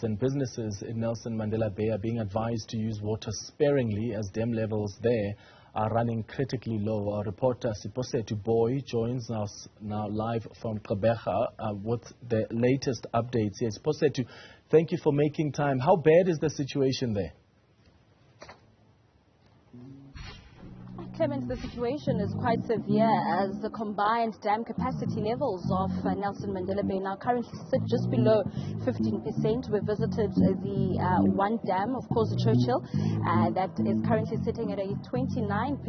And businesses in Nelson Mandela Bay are being advised to use water sparingly as dam levels there are running critically low. Our reporter Siphosethu Booi joins us now live from Gqeberha with the latest updates. Yes, Siphosethu, thank you for making time. How bad is the situation there? Clement, the situation is quite severe as the combined dam capacity levels of Nelson Mandela Bay now currently sit just below 15%. We visited the one dam, of course, the Churchill, that is currently sitting at a 29%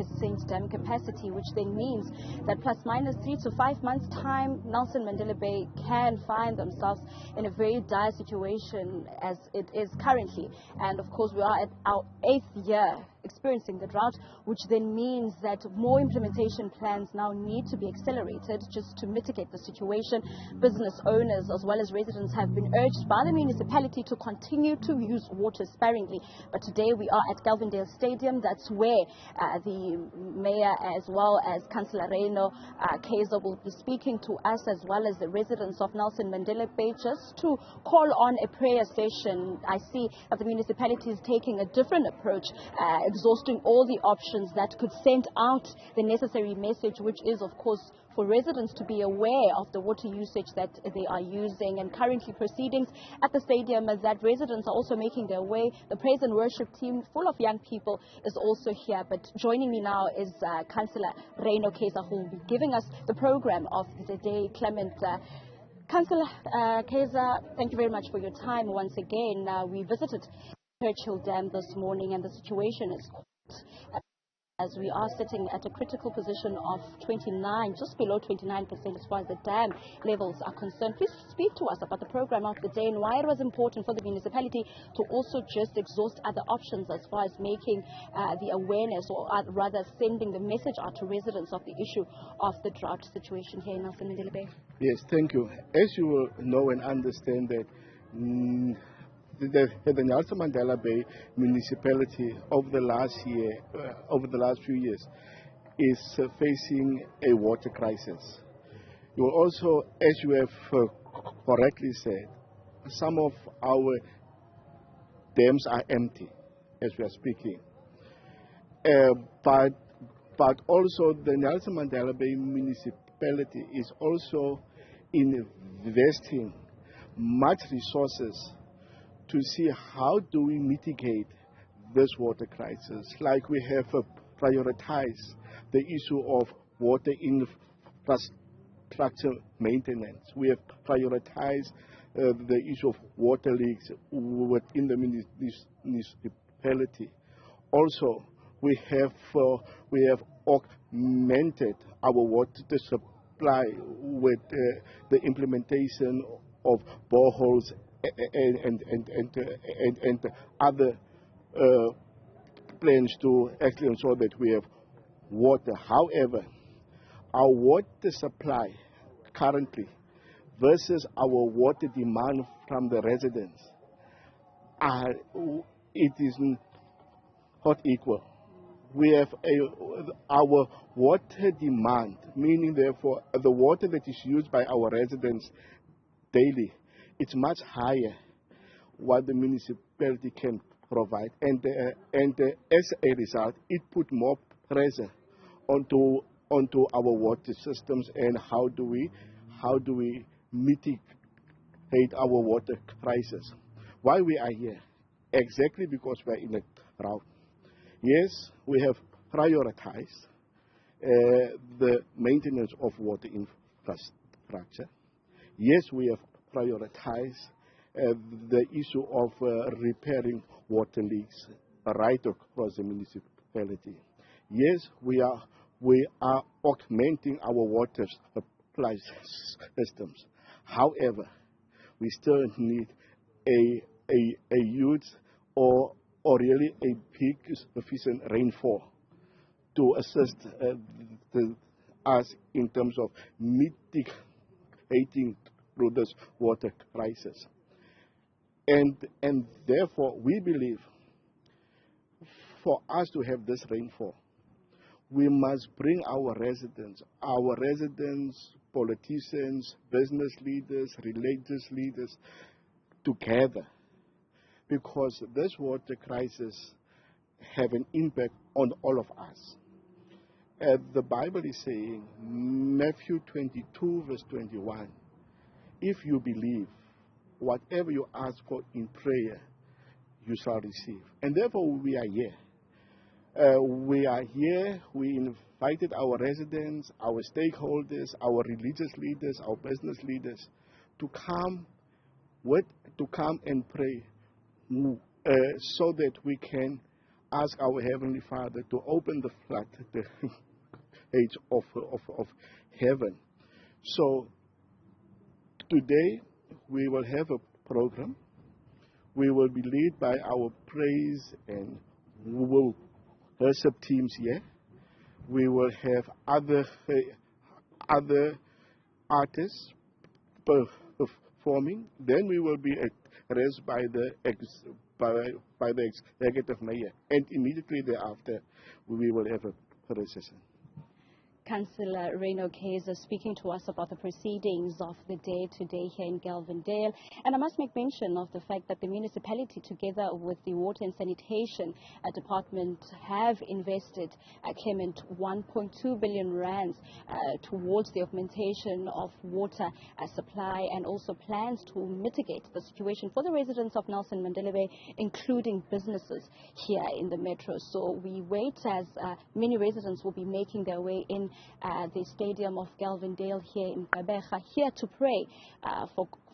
dam capacity, which then means that plus minus 3 to 5 months' time, Nelson Mandela Bay can find themselves in a very dire situation as it is currently. And of course, we are at our 8th year experiencing the drought, which then means that more implementation plans now need to be accelerated just to mitigate the situation. Business owners as well as residents have been urged by the municipality to continue to use water sparingly. But today we are at Galvindale Stadium. That's where the mayor as well as Councillor Reno Kaiser will be speaking to us as well as the residents of Nelson Mandela Bay just to call on a prayer session. I see that the municipality is taking a different approach, exhausting all the options that could send out the necessary message, which is, of course, for residents to be aware of the water usage that they are using. And currently proceedings at the stadium is that residents are also making their way. The praise and worship team, full of young people, is also here. But joining me now is Councillor Reno Kaiser, who will be giving us the program of the day. Clement, Councillor Kaiser, thank you very much for your time once again. We visited Churchill Dam this morning, and the situation is quite as we are sitting at a critical position of 29, just below 29% as far as the dam levels are concerned. Please speak to us about the program of the day and why it was important for the municipality to also just exhaust other options as far as making the awareness, or rather sending the message out to residents of the issue of the drought situation here in Nelson Mandela Bay. Yes, thank you. As you will know and understand that the Nelson Mandela Bay municipality over the last few years is facing a water crisis. You will also, as you have correctly said, some of our dams are empty as we are speaking. But also the Nelson Mandela Bay municipality is also investing much resources to see how do we mitigate this water crisis. Like we have prioritized the issue of water infrastructure maintenance. We have prioritized the issue of water leaks within the municipality. Also, we have augmented our water supply with the implementation of boreholes and other plans to actually ensure that we have water. However, our water supply currently versus our water demand from the residents it is not equal. We have our water demand, meaning therefore the water that is used by our residents daily, it's much higher what the municipality can provide, and as a result, it put more pressure onto our water systems. And how do we mitigate our water crisis? Why we are here? Exactly because we are in a drought. Yes, we have prioritized the maintenance of water infrastructure. Yes, we have prioritize the issue of repairing water leaks right across the municipality. Yes, we are augmenting our water supply systems. However, we still need a huge or really a big sufficient rainfall to assist us in terms of mitigating through this water crisis. And therefore, we believe for us to have this rainfall, we must bring our residents, politicians, business leaders, religious leaders together because this water crisis have an impact on all of us. The Bible is saying, Matthew 22 verse 21, if you believe, whatever you ask for in prayer, you shall receive. And therefore we are here. We invited our residents, our stakeholders, our religious leaders, our business leaders to come and pray so that we can ask our Heavenly Father to open the floodgates of heaven. So today we will have a program. We will be led by our praise and worship teams here. We will have other artists performing. Then we will be addressed by the executive mayor, and immediately thereafter we will have a recession. Councillor Reno Kaiser speaking to us about the proceedings of the day today here in Galvindale. And I must make mention of the fact that the municipality, together with the Water and Sanitation Department, have invested, Clement, 1.2 billion rands towards the augmentation of water supply, and also plans to mitigate the situation for the residents of Nelson Mandela Bay, including businesses here in the metro. So we wait as many residents will be making their way in the stadium of Galvindale here in Gqeberha, here to pray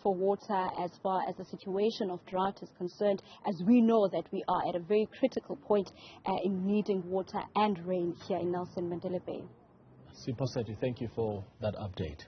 for water as far as the situation of drought is concerned, as we know that we are at a very critical point in needing water and rain here in Nelson Mandela Bay. Siphosethu, thank you for that update.